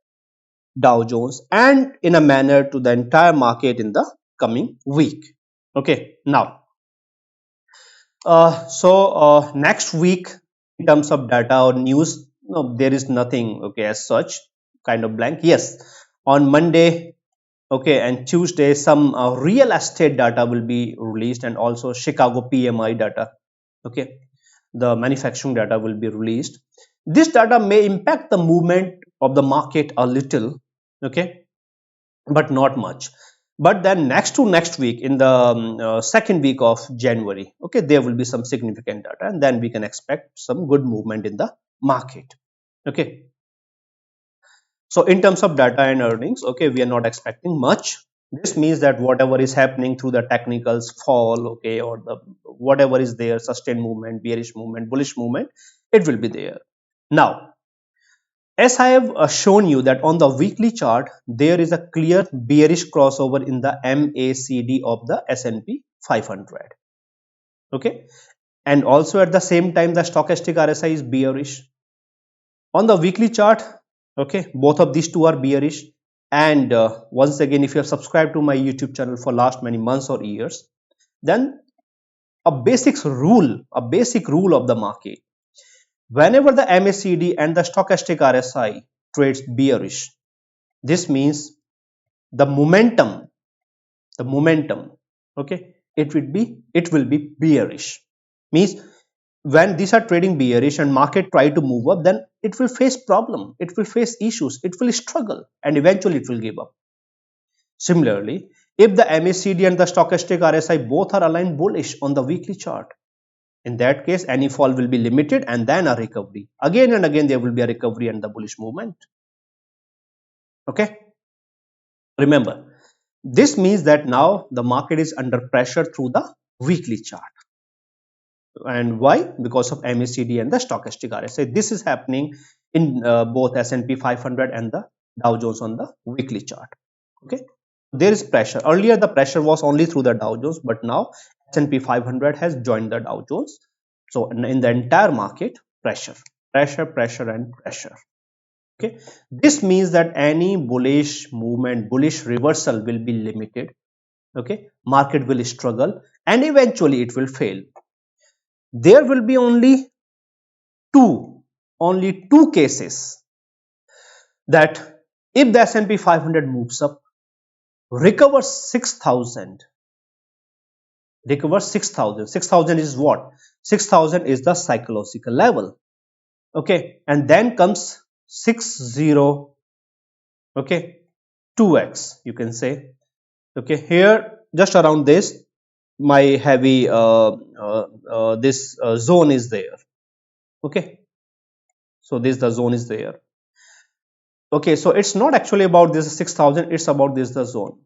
Dow Jones, and in a manner to the entire market in the coming week. Okay, now next week, in terms of data or news, no, there is nothing, okay, as such, kind of blank. Yes, on Monday Okay, and Tuesday some real estate data will be released, and also Chicago PMI data. Okay, the manufacturing data will be released. This data may impact the movement of the market a little, okay, but not much. But then next to next week, in the second week of January, okay, there will be some significant data, and then we can expect some good movement in the market. Okay, so in terms of data and earnings, okay, we are not expecting much. This means that whatever is happening through the technicals fall, okay, or the whatever is there, sustained movement, bearish movement, bullish movement, it will be there. Now, as I have shown you that on the weekly chart, there is a clear bearish crossover in the MACD of the S&P 500. Okay, and also at the same time, the stochastic RSI is bearish. On the weekly chart, okay, both of these two are bearish. And once again, if you have subscribed to my YouTube channel for last many months or years, then a basic rule of the market: whenever the MACD and the stochastic RSI trades bearish, this means the momentum, okay, it will be bearish. Means when these are trading bearish and market try to move up, then it will face problem, it will face issues, it will struggle, and eventually it will give up. Similarly, if the MACD and the stochastic RSI both are aligned bullish on the weekly chart, in that case any fall will be limited, and then a recovery. Again and again there will be a recovery and the bullish movement. Okay, remember, this means that now the market is under pressure through the weekly chart. And why? Because of MACD and the stochastic RSI. This is happening in both S&P 500 and the Dow Jones on the weekly chart. Okay, there is pressure. Earlier the pressure was only through the Dow Jones, but now S&P 500 has joined the Dow Jones. So in the entire market, pressure, and pressure. Okay, this means that any bullish movement, bullish reversal will be limited. Okay, market will struggle and eventually it will fail. There will be only two cases that if the S&P 500 moves up, recovers 6,000, 6,000 is what? 6,000 is the psychological level. Okay, and then comes 60, okay, 2x, you can say. Okay, here just around this, my heavy this zone is there. Okay, so the zone is there. Okay, so it's not actually about this 6,000, it's about this the zone,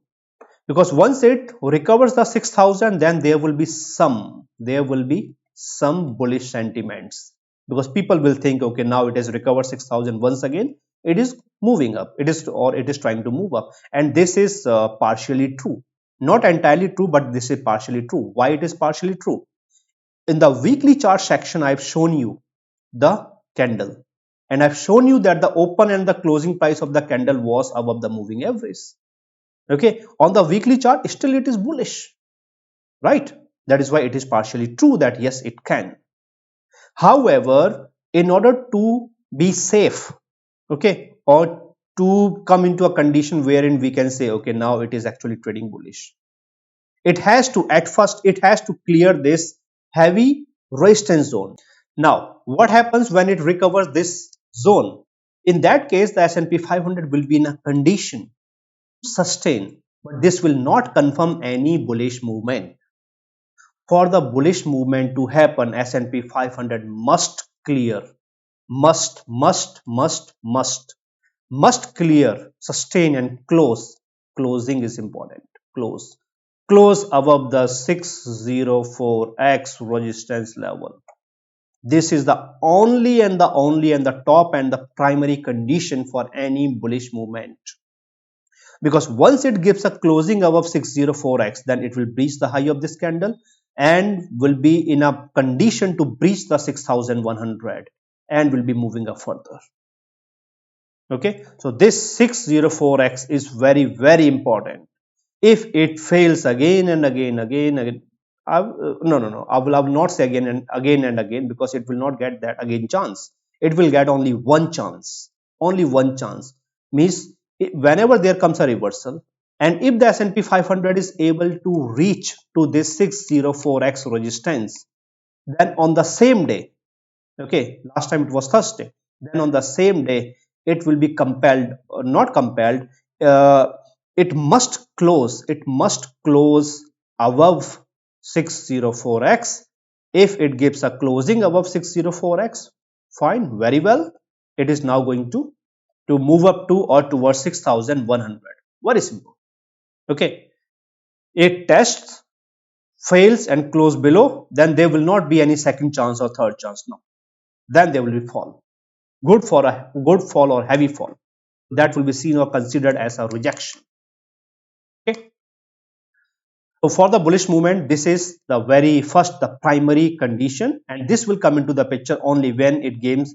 because once it recovers the 6,000, then there will be some bullish sentiments, because people will think, okay, now it has recovered 6,000 once again, it is moving up, it is trying to move up. And this is partially true, not entirely true, but this is partially true. Why it is partially true? In the weekly chart section, I've shown you the candle, and I've shown you that the open and the closing price of the candle was above the moving average. Okay, on the weekly chart still it is bullish, right? That is why it is partially true that yes, it can. However, in order to be safe, okay, or to come into a condition wherein we can say, okay, now it is actually trading bullish, it has to, at first it has to clear this heavy resistance zone. Now what happens when it recovers this zone? In that case, the S&P 500 will be in a condition to sustain, but this will not confirm any bullish movement. For the bullish movement to happen, S&P 500 must clear, must clear, sustain and close. Closing is important. Close above the 604x resistance level. This is the only and the top and the primary condition for any bullish movement. Because once it gives a closing above 604x, then it will breach the high of this candle and will be in a condition to breach the 6,100 and will be moving up further. Okay, so this 604x is very important. If it fails again and again, I will not say again and again, because it will not get that again chance. It will get only one chance. Means whenever there comes a reversal And if the S&P 500 is able to reach to this 604x resistance, then on the same day, okay, last time it was Thursday, then on the same day it will be compelled, or not compelled, uh, it must close above 604x. If it gives a closing above 604x, fine, very well, it is now going to move up to or towards 6100. Very simple. Okay, it tests, fails and close below, then there will not be any second chance or third chance. No, then they will be fall. Good for a good fall or heavy fall, that will be seen or considered as a rejection. Okay, so for the bullish movement, this is the very first, the primary condition, and this will come into the picture only when it gains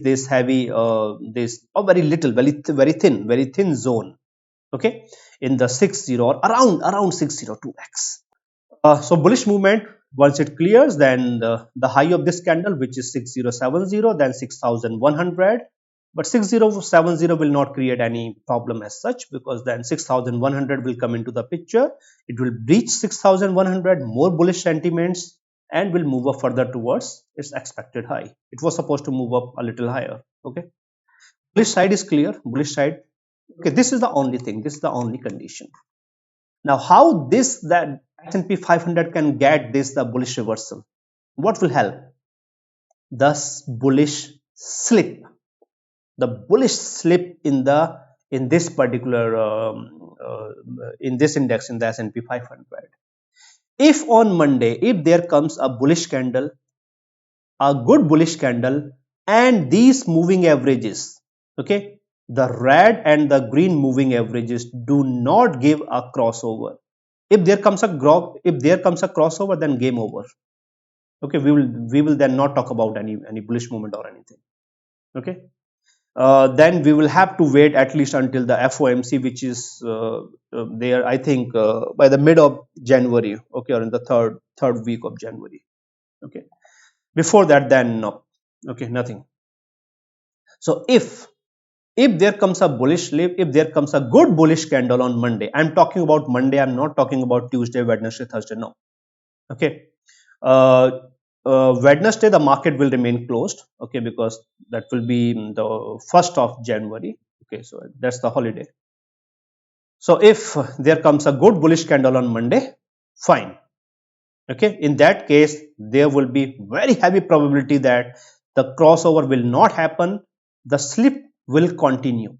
this heavy this or very little, very thin zone, okay, in the 60 or around 602x. So bullish movement, once it clears, then the high of this candle, which is 6070, then 6100, but 6070 will not create any problem as such, because then 6100 will come into the picture. It will breach 6100, more bullish sentiments, and will move up further towards its expected high. It was supposed to move up a little higher. Okay, bullish side is clear, bullish side. Okay, this is the only thing, this is the only condition. Now, how that S&P 500 can get this the bullish reversal? What will help? Thus, bullish slip. The bullish slip in this particular in this index, in the S&P 500. If on Monday, if there comes a bullish candle, a good bullish candle, and these moving averages, okay, the red and the green moving averages do not give a crossover. If there comes a crossover, then game over. Okay, we will then not talk about any bullish movement or anything. Okay, then we will have to wait at least until the FOMC, which is there, I think, by the mid of January, okay, or in the third week of January. Okay, before that, then no. Okay, nothing. So if there comes a bullish slip, if there comes a good bullish candle on Monday, I'm talking about Monday, I'm not talking about Tuesday, Wednesday, Thursday, no. Okay, Wednesday the market will remain closed, okay, because that will be the 1st of January. Okay, so that's the holiday. So if there comes a good bullish candle on Monday, fine. Okay, in that case, there will be very heavy probability that the crossover will not happen, the slip will continue.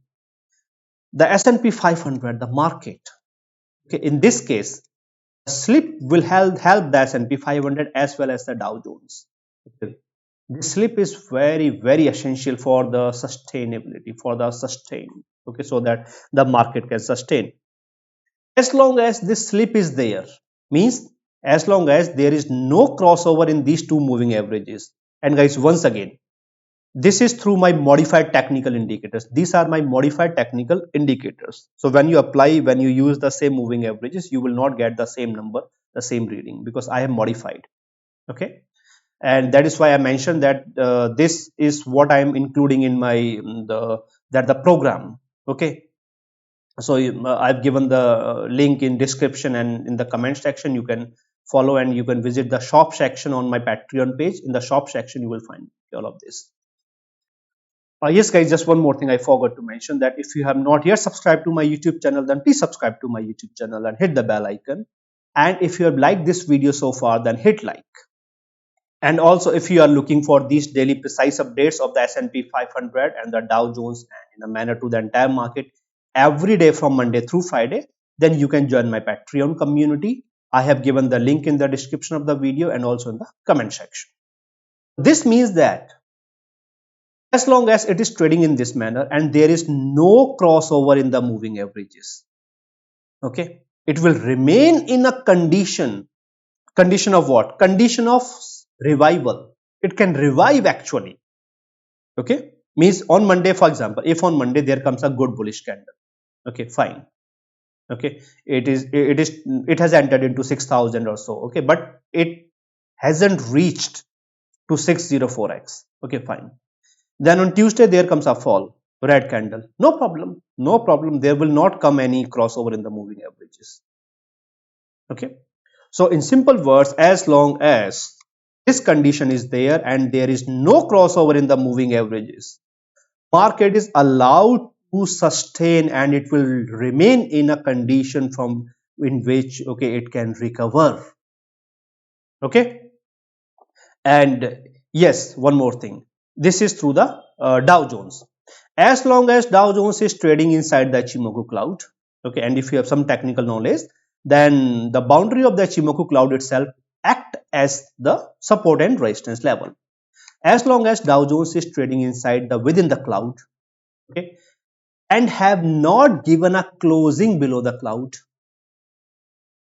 The S&P 500, the market, okay, in this case, the slip will help the S&P 500 as well as the Dow Jones. Okay. This slip is very essential for the sustainability, for the sustain, okay, so that the market can sustain. As long as this slip is there, means as long as there is no crossover in these two moving averages. And guys, once again, this is through my modified technical indicators. These are my modified technical indicators. So when you use the same moving averages, you will not get the same number, the same reading, because I have modified. Okay, and that is why I mentioned that this is what I am including in my the program. Okay, so I've given the link in description and in the comment section. You can follow, and you can visit the shop section on my Patreon page. In the shop section, you will find all of this. Yes guys, just one more thing I forgot to mention, that if you have not yet subscribed to my YouTube channel, then please subscribe to my YouTube channel and hit the bell icon. And if you have liked this video so far, then hit like. And also, if you are looking for these daily precise updates of the S&P 500 and the Dow Jones, and in a manner to the entire market every day from Monday through Friday, then you can join my Patreon community. I have given the link in the description of the video and also in the comment section. This means that as long as it is trading in this manner and there is no crossover in the moving averages, okay, it will remain in a condition of what? Condition of revival. It can revive actually. Okay, means on Monday, for example, if on Monday there comes a good bullish candle, okay, fine. Okay, it has entered into 6,000 or so. Okay, but it hasn't reached to 604x. Okay, fine. Then on Tuesday there comes a fall. red candle, no problem, no problem. There will not come any crossover in the moving averages. Okay. So in simple words, as long as this condition is there and there is no crossover in the moving averages, market is allowed to sustain and it will remain in a condition from in which, okay, it can recover. Okay. And yes, one more thing. This is through the Dow Jones. As long as Dow Jones is trading inside the Ichimoku cloud, okay, and if you have some technical knowledge, then the boundary of the Ichimoku cloud itself act as the support and resistance level. As long as Dow Jones is trading inside the within the cloud, okay, and have not given a closing below the cloud,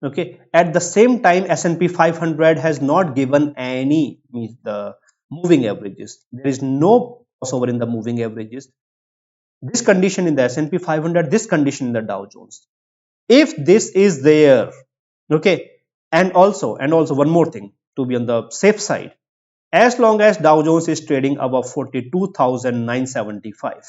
okay, at the same time S&P 500 has not given any, means the moving averages, there is no crossover in the moving averages, this condition in the S&P 500, this condition in the Dow Jones, if this is there, okay, and also one more thing to be on the safe side, as long as Dow Jones is trading above 42,975,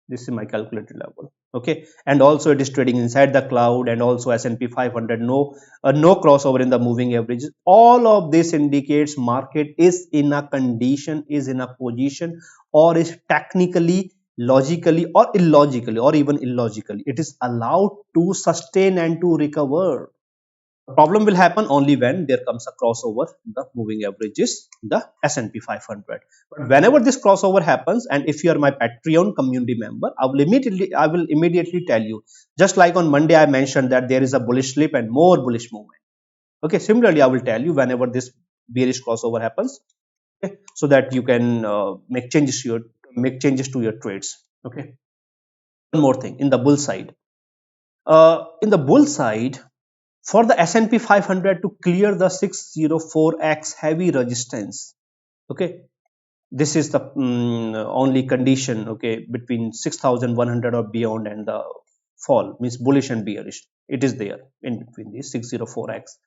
this is my calculated level, okay, and also it is trading inside the cloud, and also S&P 500 no crossover in the moving averages, all of this indicates market is in a condition, is in a position, or is technically, logically or illogically or even illogically, it is allowed to sustain and to recover. The problem will happen only when there comes a crossover in the moving averages, the S&P 500. But whenever this crossover happens, and if you are my Patreon community member, I will immediately tell you. Just like on Monday, I mentioned that there is a bullish slip and more bullish movement. Okay, similarly, I will tell you whenever this bearish crossover happens, okay, so that you can make changes to your trades. Okay. One more thing in the bull side. In the bull side, for the S&P 500 to clear the 604x heavy resistance, okay, this is the only condition, okay, between 6100 or beyond and the fall, means bullish and bearish, it is there in between these 604x,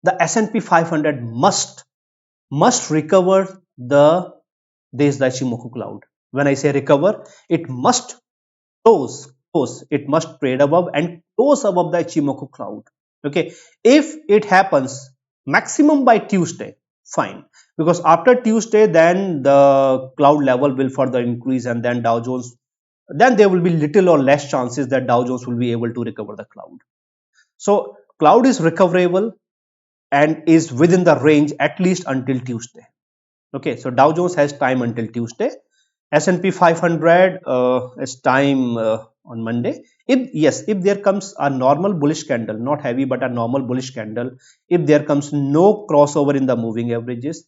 the S&P 500 must recover the Ichimoku cloud. When I say recover, it must it must trade above and close above the Ichimoku cloud. Okay, if it happens maximum by Tuesday, fine, because after Tuesday then the cloud level will further increase, and then Dow Jones, then there will be little or less chances that Dow Jones will be able to recover the cloud. So cloud is recoverable and is within the range at least until Tuesday. Okay, so Dow Jones has time until Tuesday. S&P 500 is time on Monday. If there comes a normal bullish candle, not heavy but a normal bullish candle, if there comes no crossover in the moving averages,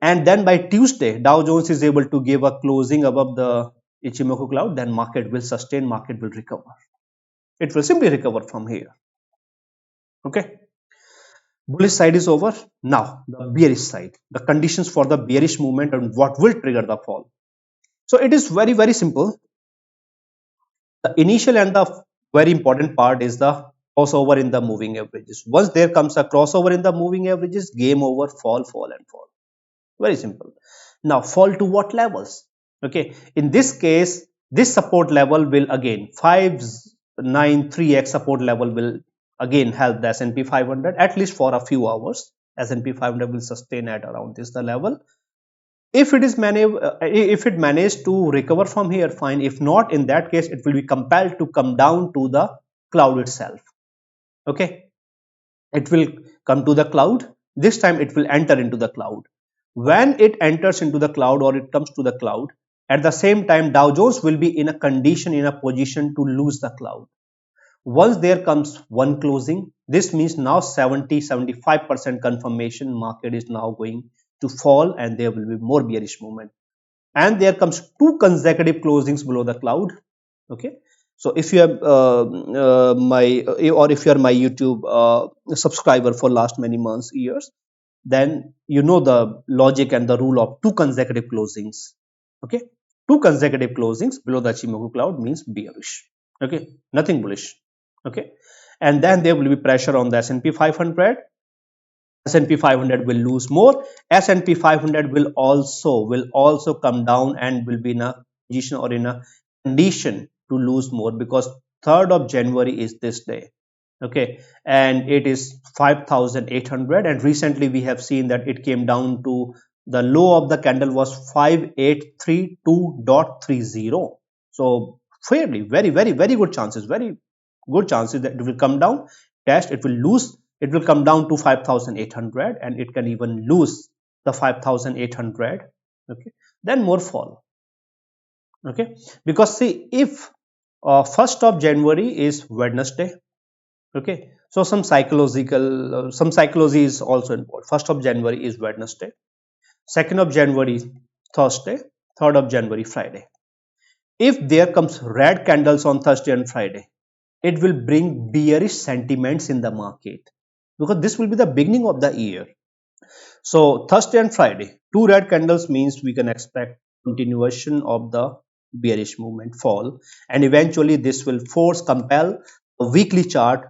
and then by Tuesday Dow Jones is able to give a closing above the Ichimoku cloud, then market will sustain, market will recover. It will simply recover from here. Okay. Bullish side is over. Now the bearish side, the conditions for the bearish movement and what will trigger the fall. So it is very, very simple. The initial and the very important part is the crossover in the moving averages. Once there comes a crossover in the moving averages, game over, fall, fall and fall. Very simple. Now fall to what levels? Okay, in this case, this support level will again 593x support level will again help the S&P 500 at least for a few hours. S&P 500 will sustain at around this the level. If it managed to recover from here, fine. If not, in that case it will be compelled to come down to the cloud itself. Okay, it will come to the cloud. This time it will enter into the cloud. When it enters into the cloud or it comes to the cloud, at the same time Dow Jones will be in a condition, in a position to lose the cloud. Once there comes one closing, this means now 70-75% confirmation market is now going to fall and there will be more bearish movement. And there comes two consecutive closings below the cloud. Okay, so if you have if you are my YouTube subscriber for last many months, years, then you know the logic and the rule of two consecutive closings. Okay, two consecutive closings below the Ichimoku cloud means bearish. Okay, nothing bullish. Okay, and then there will be pressure on the S&P 500. S&P 500 will lose more. S&P 500 will also come down and will be in a position or in a condition to lose more, because 3rd of January is this day. Okay, and it is 5,800, and recently we have seen that it came down to the low of the candle was 5832.30. So fairly very good chances, very good chances that it will come down, test, it will lose, it will come down to 5,800, and it can even lose the 5,800. Okay, then more fall. Okay, because see, if 1st of January is Wednesday. Okay, so some psychology is also involved. 1st of January is Wednesday, 2nd of January Thursday, 3rd of January Friday. If there comes red candles on Thursday and Friday, it will bring bearish sentiments in the market, because this will be the beginning of the year. So Thursday and Friday, 2 red candles means we can expect continuation of the bearish movement, fall, and eventually this will compel a weekly chart.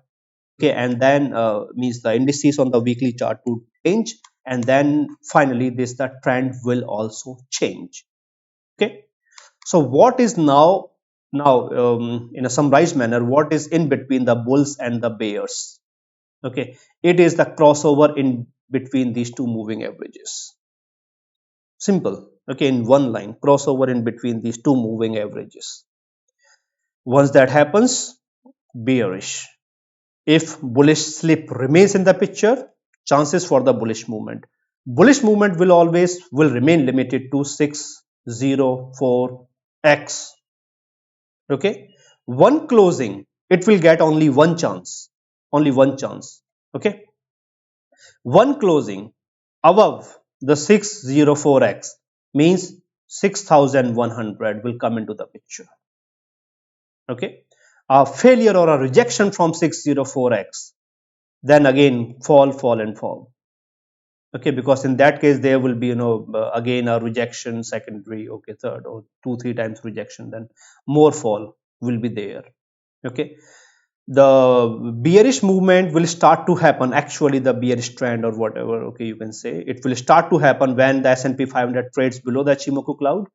Okay, and then means the indices on the weekly chart to change, and then finally the trend will also change. Okay, so what is now in a summarized manner, what is in between the bulls and the bears? Okay, it is the crossover in between these two moving averages. Simple. Okay, in one line, crossover in between these two moving averages. Once that happens, bearish. If bullish slip remains in the picture, chances for the bullish movement. Bullish movement will remain limited to 604x. Okay, one closing, it will get only one chance. Okay, one closing above the 604x means 6,100 will come into the picture. Okay, a failure or a rejection from 604x, then again fall. Okay, because in that case there will be again a rejection, secondary, okay, third, or 2-3 times rejection, then more fall will be there. Okay, the bearish movement will start to happen, actually the bearish trend or whatever, okay, you can say, it will start to happen when the S&P 500 trades below the Ichimoku cloud.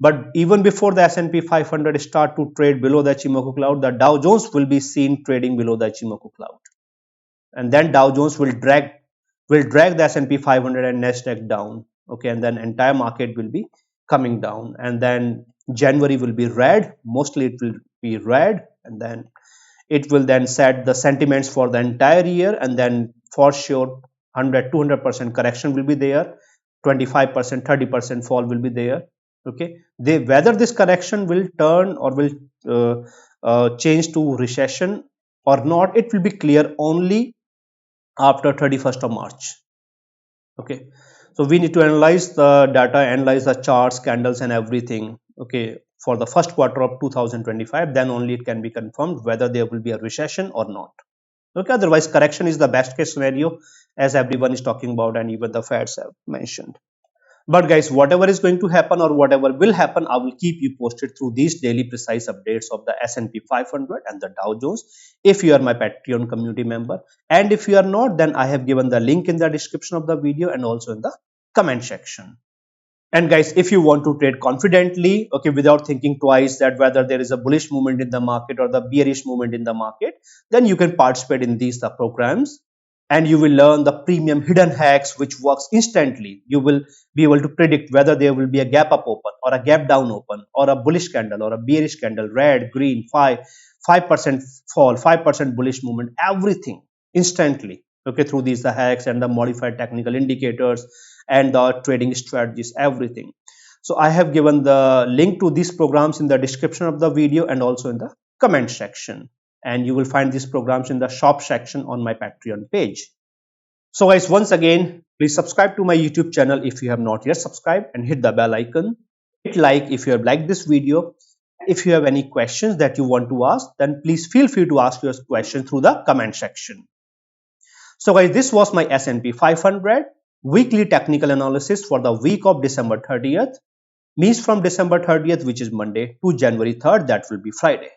But even before the S&P 500 start to trade below the Ichimoku cloud, the Dow Jones will be seen trading below the Ichimoku cloud, and then Dow Jones will drag the S&P 500 and Nasdaq down. Okay, and then entire market will be coming down, and then January will be red, mostly it will be red, and then it will then set the sentiments for the entire year, and then for sure 100-200% correction will be there, 25% 30% fall will be there. Okay, whether this correction will turn or will change to recession or not, it will be clear only after 31st of March. Okay, so we need to analyze the data, analyze the charts, candles and everything, okay, for the first quarter of 2025, then only it can be confirmed whether there will be a recession or not. Okay, otherwise correction is the best case scenario, as everyone is talking about and even the Feds have mentioned. But guys, whatever is going to happen or whatever will happen, I will keep you posted through these daily precise updates of the S&P 500 and the Dow Jones if you are my Patreon community member. And if you are not, then I have given the link in the description of the video and also in the comment section. And guys, if you want to trade confidently, okay, without thinking twice that whether there is a bullish movement in the market or the bearish movement in the market, then you can participate in these programs, and you will learn the premium hidden hacks which works instantly. You will be able to predict whether there will be a gap up open or a gap down open or a bullish candle or a bearish candle, red, green, 5% fall, 5% bullish movement, everything instantly. Okay, through these the hacks and the modified technical indicators and the trading strategies, everything. So I have given the link to these programs in the description of the video and also in the comment section, and you will find these programs in the shop section on my Patreon page. So guys, once again, please subscribe to my YouTube channel if you have not yet subscribed, and hit the bell icon. Hit like if you have liked this video. If you have any questions that you want to ask, then please feel free to ask your question through the comment section. So guys, this was my S&P 500 weekly technical analysis for the week of December 30th, means from December 30th, which is Monday, to January 3rd, that will be Friday.